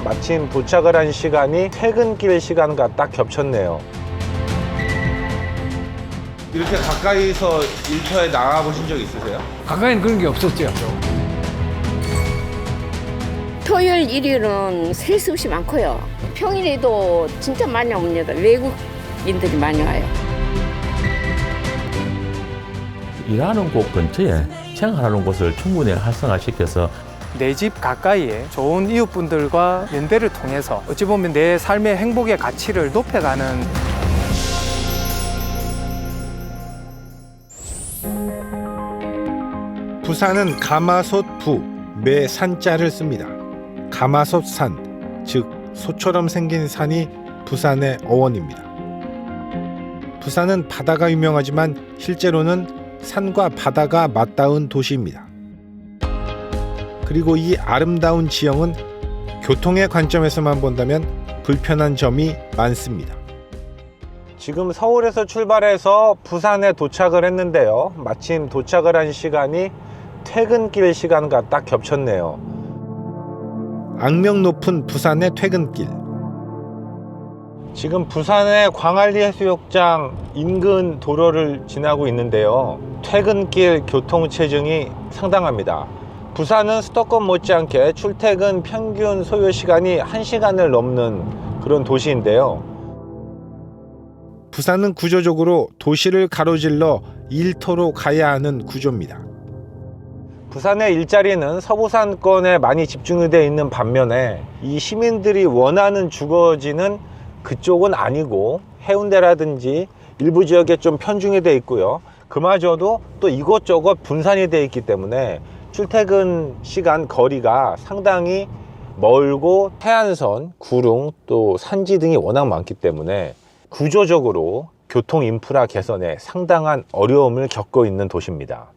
마침 도착을 한 시간이 퇴근길 시간과 딱 겹쳤네요. 이렇게 가까이서 일터에 나가보신 적 있으세요? 가까이는 그런 게 없었죠. 토요일, 일요일은 셀 수 없이 많고요. 평일에도 진짜 많이 옵니다. 외국인들이 많이 와요. 일하는 곳 근처에 생활하는 곳을 충분히 활성화시켜서 내 집 가까이에 좋은 이웃분들과 연대를 통해서 어찌 보면 내 삶의 행복의 가치를 높여가는 부산은 가마솥 부, 매 산자를 씁니다. 가마솥 산, 즉 소처럼 생긴 산이 부산의 어원입니다. 부산은 바다가 유명하지만 실제로는 산과 바다가 맞닿은 도시입니다. 그리고 이 아름다운 지형은 교통의 관점에서만 본다면 불편한 점이 많습니다. 지금 서울에서 출발해서 부산에 도착을 했는데요. 마침 도착을 한 시간이 퇴근길 시간과 딱 겹쳤네요. 악명 높은 부산의 퇴근길. 지금 부산의 광안리 해수욕장 인근 도로를 지나고 있는데요. 퇴근길 교통체증이 상당합니다. 부산은 수도권 못지않게 출퇴근 평균 소요 시간이 1시간을 넘는 그런 도시인데요. 부산은 구조적으로 도시를 가로질러 일터로 가야 하는 구조입니다. 부산의 일자리는 서부산권에 많이 집중이 되어 있는 반면에 이 시민들이 원하는 주거지는 그쪽은 아니고 해운대라든지 일부 지역에 좀 편중이 되어 있고요. 그마저도 또 이곳저곳 분산이 되어 있기 때문에 출퇴근 시간 거리가 상당히 멀고 해안선, 구릉, 또 산지 등이 워낙 많기 때문에 구조적으로 교통 인프라 개선에 상당한 어려움을 겪고 있는 도시입니다.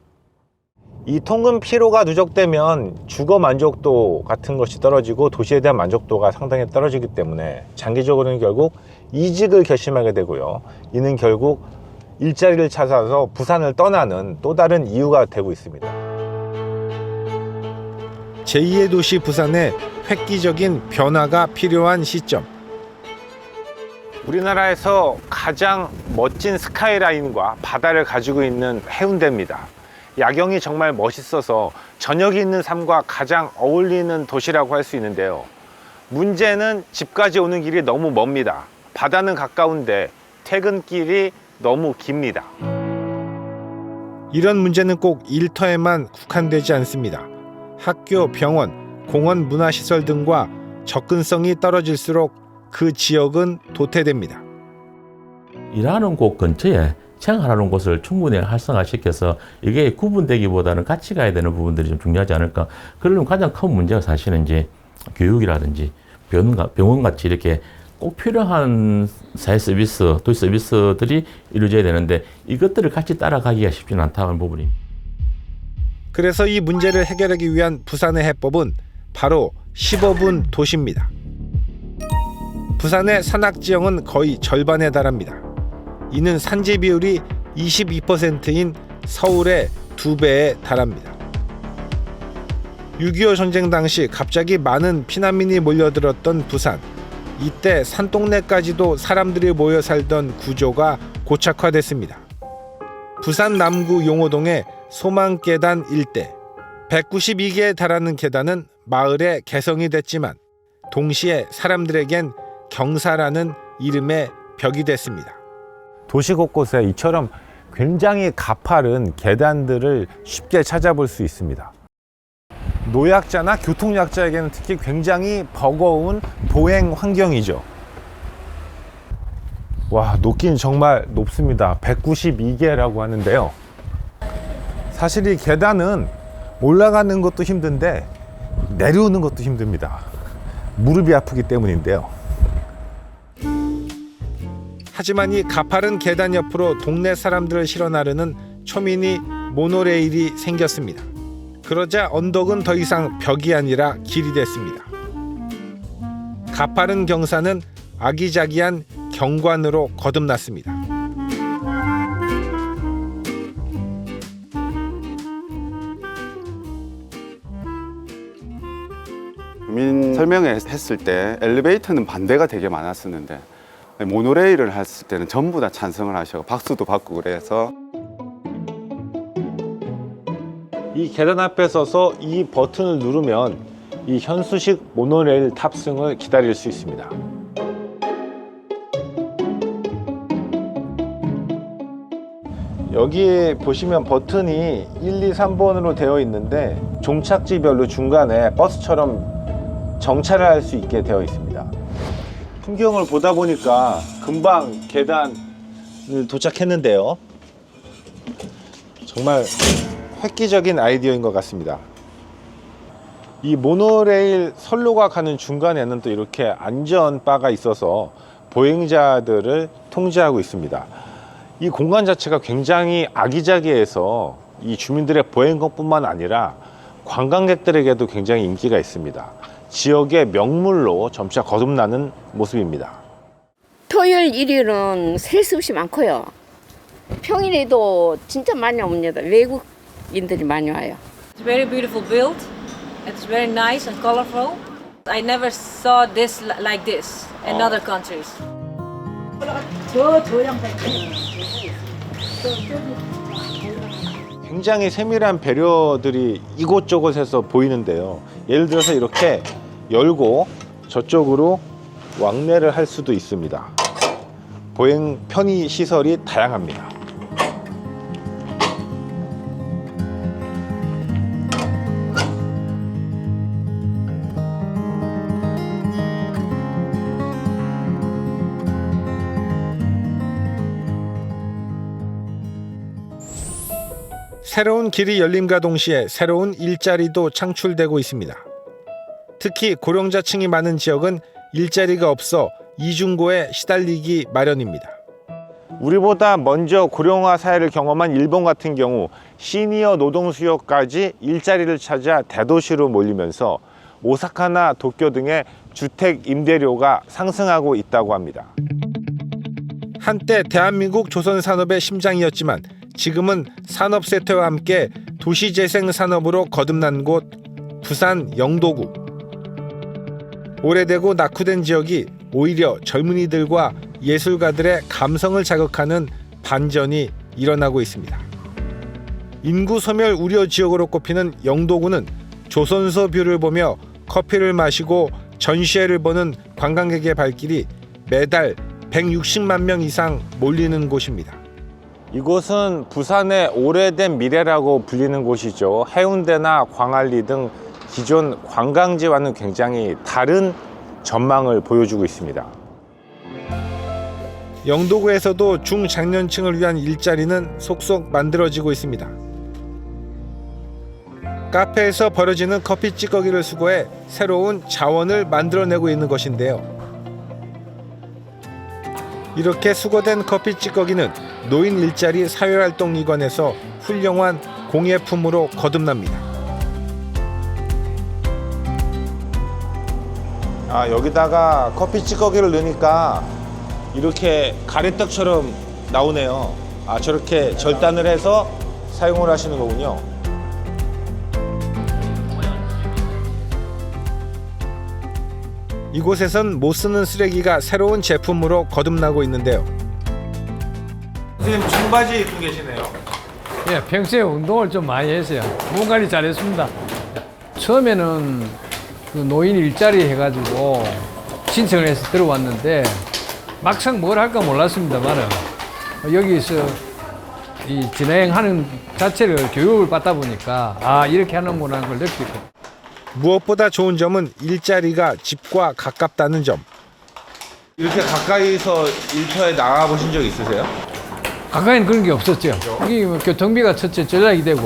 이 통근 피로가 누적되면 주거 만족도 같은 것이 떨어지고 도시에 대한 만족도가 상당히 떨어지기 때문에 장기적으로는 결국 이직을 결심하게 되고요. 이는 결국 일자리를 찾아서 부산을 떠나는 또 다른 이유가 되고 있습니다. 제2의 도시 부산에 획기적인 변화가 필요한 시점. 우리나라에서 가장 멋진 스카이라인과 바다를 가지고 있는 해운대입니다. 야경이 정말 멋있어서 저녁이 있는 삶과 가장 어울리는 도시라고 할 수 있는데요. 문제는 집까지 오는 길이 너무 멉니다. 바다는 가까운데 퇴근길이 너무 깁니다. 이런 문제는 꼭 일터에만 국한되지 않습니다. 학교, 병원, 공원, 문화시설 등과 접근성이 떨어질수록 그 지역은 도태됩니다. 일하는 곳 근처에 생활하는 곳을 충분히 활성화시켜서 이게 구분되기보다는 같이 가야 되는 부분들이 좀 중요하지 않을까. 그러려면 가장 큰 문제가 사실은 이제 교육이라든지 병원같이 이렇게 꼭 필요한 사회 서비스, 도시 서비스들이 이루어져야 되는데 이것들을 같이 따라가기가 쉽지는 않다는 부분입니다. 그래서 이 문제를 해결하기 위한 부산의 해법은 바로 15분 도시입니다. 부산의 산악지형은 거의 절반에 달합니다. 이는 산지 비율이 22%인 서울의 2배에 달합니다. 6.25 전쟁 당시 갑자기 많은 피난민이 몰려들었던 부산. 이때 산동네까지도 사람들이 모여 살던 구조가 고착화됐습니다. 부산 남구 용호동의 소망계단 일대 192개에 달하는 계단은 마을의 개성이 됐지만 동시에 사람들에겐 경사라는 이름의 벽이 됐습니다. 도시 곳곳에 이처럼 굉장히 가파른 계단들을 쉽게 찾아볼 수 있습니다. 노약자나 교통약자에게는 특히 굉장히 버거운 보행 환경이죠. 와, 높긴 정말 높습니다. 192개라고 하는데요. 사실 이 계단은 올라가는 것도 힘든데 내려오는 것도 힘듭니다. 무릎이 아프기 때문인데요. 하지만 이 가파른 계단 옆으로 동네 사람들을 실어 나르는 초미니 모노레일이 생겼습니다. 그러자 언덕은 더 이상 벽이 아니라 길이 됐습니다. 가파른 경사는 아기자기한 경관으로 거듭났습니다. 주민 설명회 했을 때 엘리베이터는 반대가 되게 많았었는데 모노레일을 했을 때는 전부 다 찬성을 하셔서 박수도 받고 그래서 이 계단 앞에 서서 이 버튼을 누르면 이 현수식 모노레일 탑승을 기다릴 수 있습니다. 여기에 보시면 버튼이 1, 2, 3번으로 되어 있는데 종착지별로 중간에 버스처럼 정차를 할 수 있게 되어 있습니다. 풍경을 보다 보니까 금방 계단을 도착했는데요. 정말 획기적인 아이디어인 것 같습니다. 이 모노레일 선로가 가는 중간에는 또 이렇게 안전바가 있어서 보행자들을 통제하고 있습니다. 이 공간 자체가 굉장히 아기자기해서 이 주민들의 보행권뿐만 아니라 관광객들에게도 굉장히 인기가 있습니다. 지역의 명물로 점차 거듭나는 모습입니다. 토요일, 일요일은 셀 수 없이 많고요. 평일에도 진짜 많이 옵니다. 외국인들이 많이 와요. It's very beautiful build. It's very nice and colorful. I never saw this like this in other countries. 굉장히 세밀한 배려들이 이곳저곳에서 보이는데요. 예를 들어서 이렇게 열고 저쪽으로 왕래를 할 수도 있습니다. 보행 편의 시설이 다양합니다. 새로운 길이 열림과 동시에 새로운 일자리도 창출되고 있습니다. 특히 고령자층이 많은 지역은 일자리가 없어 이중고에 시달리기 마련입니다. 우리보다 먼저 고령화 사회를 경험한 일본 같은 경우 시니어 노동 수요까지 일자리를 찾아 대도시로 몰리면서 오사카나 도쿄 등의 주택 임대료가 상승하고 있다고 합니다. 한때 대한민국 조선 산업의 심장이었지만 지금은 산업 쇠퇴와 함께 도시재생 산업으로 거듭난 곳 부산 영도구. 오래되고 낙후된 지역이 오히려 젊은이들과 예술가들의 감성을 자극하는 반전이 일어나고 있습니다. 인구 소멸 우려 지역으로 꼽히는 영도구는 조선소 뷰를 보며 커피를 마시고 전시회를 보는 관광객의 발길이 매달 160만 명 이상 몰리는 곳입니다. 이곳은 부산의 오래된 미래라고 불리는 곳이죠. 해운대나 광안리 등 기존 관광지와는 굉장히 다른 전망을 보여주고 있습니다. 영도구에서도 중장년층을 위한 일자리는 속속 만들어지고 있습니다. 카페에서 벌어지는 커피 찌꺼기를 수거해 새로운 자원을 만들어내고 있는 것인데요. 이렇게 수거된 커피 찌꺼기는 노인 일자리 사회활동기관에서 훌륭한 공예품으로 거듭납니다. 여기다가 커피 찌꺼기를 넣으니까 이렇게 가래떡처럼 나오네요. 저렇게 절단을 해서 사용을 하시는 거군요. 이곳에선 못 쓰는 쓰레기가 새로운 제품으로 거듭나고 있는데요. 선생님 청바지 입고 계시네요. 예, 평소에 운동을 좀 많이 했어요. 몸 관리 잘했습니다. 처음에는 그 노인 일자리 해가지고 신청을 해서 들어왔는데 막상 뭘 할까 몰랐습니다만은 여기서 이 진행하는 자체를 교육을 받다 보니까 이렇게 하는구나 하는 걸 느끼고. 무엇보다 좋은 점은 일자리가 집과 가깝다는 점. 이렇게 가까이서 일터에 나가 보신 적 있으세요? 가까이는 그런 게 없었죠. 여기 교통비가 첫째 절약이 되고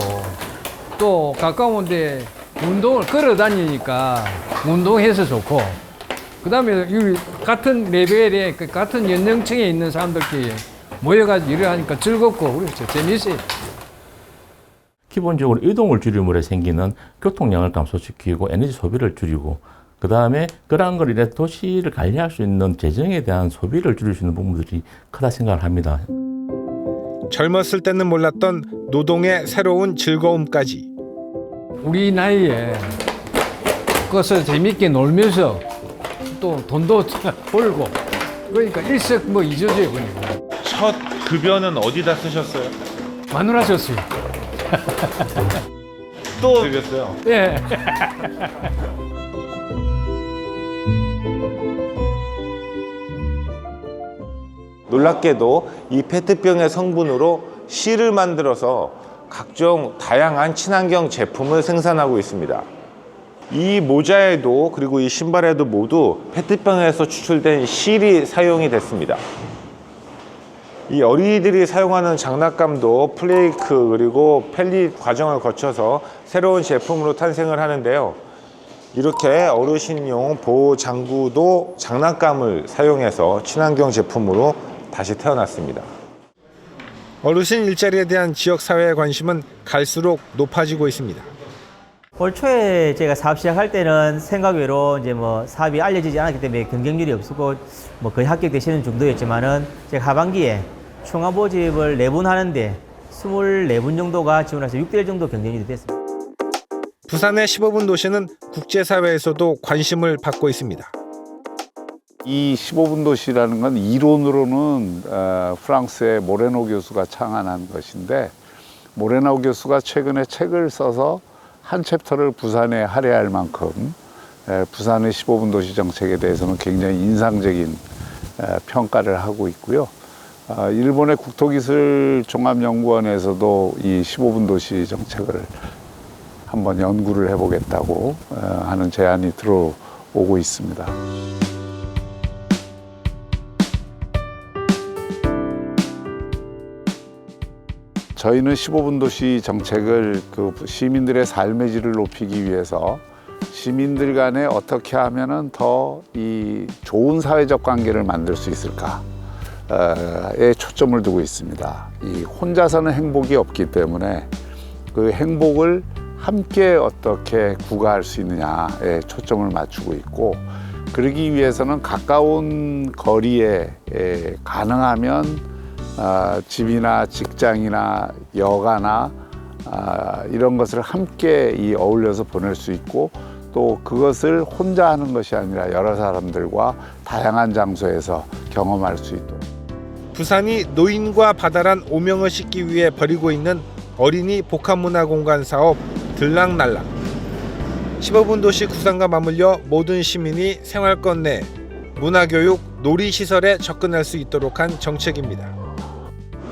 또 가까운데 운동을 걸어 다니니까 운동해서 좋고 그다음에 여기 같은 레벨에 같은 연령층에 있는 사람들끼리 모여가지고 일을 하니까 즐겁고 그렇죠. 재밌어요. 기본적으로 이동을 줄임으로 생기는 교통량을 감소시키고 에너지 소비를 줄이고 그 다음에 그러한 걸 인해 도시를 관리할 수 있는 재정에 대한 소비를 줄일 수 있는 부분들이 크다 생각을 합니다. 젊었을 때는 몰랐던 노동의 새로운 즐거움까지. 우리 나이에 꺾어서 재밌게 놀면서 또 돈도 벌고 그러니까 일석이조죠 그러니까. 첫 급여는 어디다 쓰셨어요? 마누라 줬어요. 또 드렸어요. 예. 놀랍게도 이 페트병의 성분으로 실을 만들어서 각종 다양한 친환경 제품을 생산하고 있습니다. 이 모자에도 그리고 이 신발에도 모두 페트병에서 추출된 실이 사용이 됐습니다. 이 어린이들이 사용하는 장난감도 플레이크 그리고 펠릿 과정을 거쳐서 새로운 제품으로 탄생을 하는데요. 이렇게 어르신용 보호 장구도 장난감을 사용해서 친환경 제품으로 다시 태어났습니다. 어르신 일자리에 대한 지역사회의 관심은 갈수록 높아지고 있습니다. 올 초에 제가 사업 시작할 때는 생각외로 이제 뭐 사업이 알려지지 않았기 때문에 경쟁률이 없었고 뭐 거의 합격되시는 정도였지만은 제가 하반기에 총합 모집을 4분 하는데 24분 정도가 지원해서 6대1 정도 경쟁률이 됐습니다. 부산의 15분 도시는 국제사회에서도 관심을 받고 있습니다. 이 15분 도시라는 건 이론으로는 프랑스의 모레노 교수가 창안한 것인데 모레노 교수가 최근에 책을 써서 한 챕터를 부산에 할애할 만큼 부산의 15분 도시 정책에 대해서는 굉장히 인상적인 평가를 하고 있고요. 일본의 국토기술종합연구원에서도 이 15분 도시 정책을 한번 연구를 해보겠다고 하는 제안이 들어오고 있습니다. 저희는 15분 도시 정책을 그 시민들의 삶의 질을 높이기 위해서 시민들 간에 어떻게 하면은 더 이 좋은 사회적 관계를 만들 수 있을까에 초점을 두고 있습니다. 이 혼자서는 행복이 없기 때문에 그 행복을 함께 어떻게 구가할 수 있느냐에 초점을 맞추고 있고 그러기 위해서는 가까운 거리에 가능하면 집이나 직장이나 여가나 이런 것을 함께 어울려서 보낼 수 있고 또 그것을 혼자 하는 것이 아니라 여러 사람들과 다양한 장소에서 경험할 수 있도록. 부산이 노인과 바다란 오명을 싣기 위해 벌이고 있는 어린이 복합문화공간 사업 들락날락. 15분 도시 구상과 맞물려 모든 시민이 생활권 내 문화교육, 놀이시설에 접근할 수 있도록 한 정책입니다.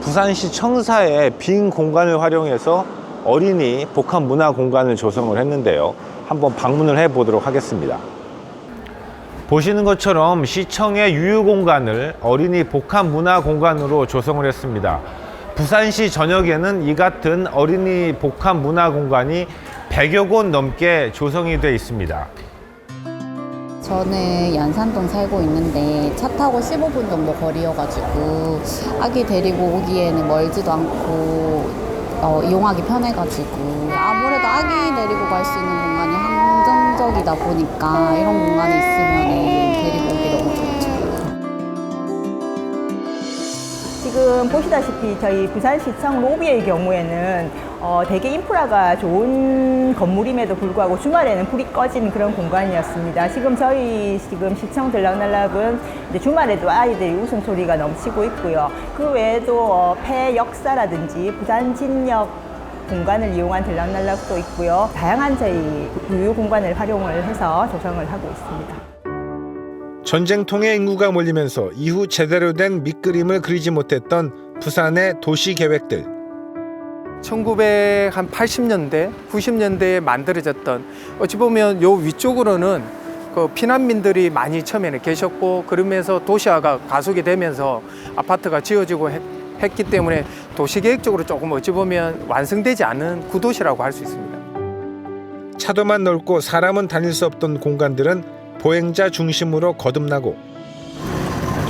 부산시 청사의 빈 공간을 활용해서 어린이 복합문화공간을 조성을 했는데요. 한번 방문을 해보도록 하겠습니다. 보시는 것처럼 시청의 유휴공간을 어린이 복합문화공간으로 조성을 했습니다. 부산시 전역에는 이 같은 어린이 복합문화공간이 100여 곳 넘게 조성이 되어 있습니다. 저는 연산동 살고 있는데 차 타고 15분 정도 거리여가지고 아기 데리고 오기에는 멀지도 않고 이용하기 편해가지고 아무래도 아기 데리고 갈 수 있는 공간이 한정적이다 보니까 이런 공간이 있으면 데리고 오기 너무 좋죠. 지금 보시다시피 저희 부산시청 로비의 경우에는 되게 인프라가 좋은 건물임에도 불구하고 주말에는 불이 꺼지는 그런 공간이었습니다. 지금 저희 시청 들락날락은 이제 주말에도 아이들이 웃음소리가 넘치고 있고요. 그 외에도 폐 역사라든지 부산진역 공간을 이용한 들락날락도 있고요. 다양한 저희 유휴 공간을 활용을 해서 조성을 하고 있습니다. 전쟁통에 인구가 몰리면서 이후 제대로 된 밑그림을 그리지 못했던 부산의 도시 계획들. 1980년대, 90년대에 만들어졌던 어찌 보면 요 위쪽으로는 그 피난민들이 많이 처음에는 계셨고 그러면서 도시화가 가속이 되면서 아파트가 지어지고 했기 때문에 도시계획적으로 조금 어찌 보면 완성되지 않은 구도시라고 할 수 있습니다. 차도만 넓고 사람은 다닐 수 없던 공간들은 보행자 중심으로 거듭나고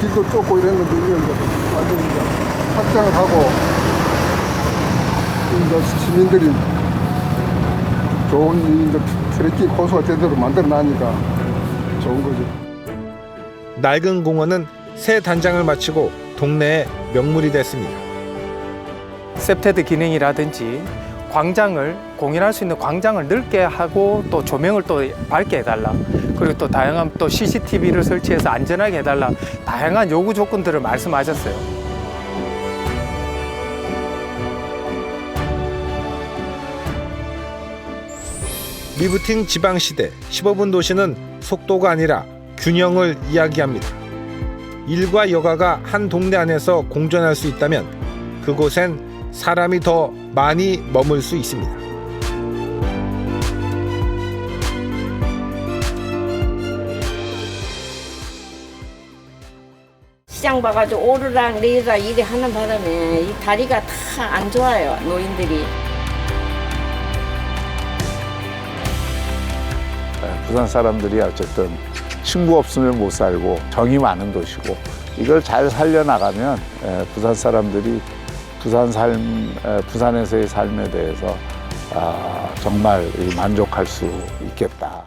길도 좁고 이랬는데 이런 거 완전히 확장을 하고 시민들이 좋은 트레킹 코스가 제대로 만들어나니까 좋은 거죠. 낡은 공원은 새 단장을 마치고 동네의 명물이 됐습니다. 셉테드 기능이라든지 광장을 공연할 수 있는 광장을 넓게 하고 또 조명을 또 밝게 해달라. 그리고 또 다양한 또 CCTV를 설치해서 안전하게 해달라. 다양한 요구 조건들을 말씀하셨어요. 리프팅 지방시대 15분 도시는 속도가 아니라 균형을 이야기합니다. 일과 여가가 한 동네 안에서 공존할 수 있다면 그곳엔 사람이 더 많이 머물 수 있습니다. 시장 봐가지고 오르락 내리락 일이 하는 바람에 이 다리가 다 안 좋아요, 노인들이. 부산 사람들이 어쨌든 친구 없으면 못 살고 정이 많은 도시고 이걸 잘 살려나가면 부산 사람들이 부산에서의 삶에 대해서 정말 만족할 수 있겠다.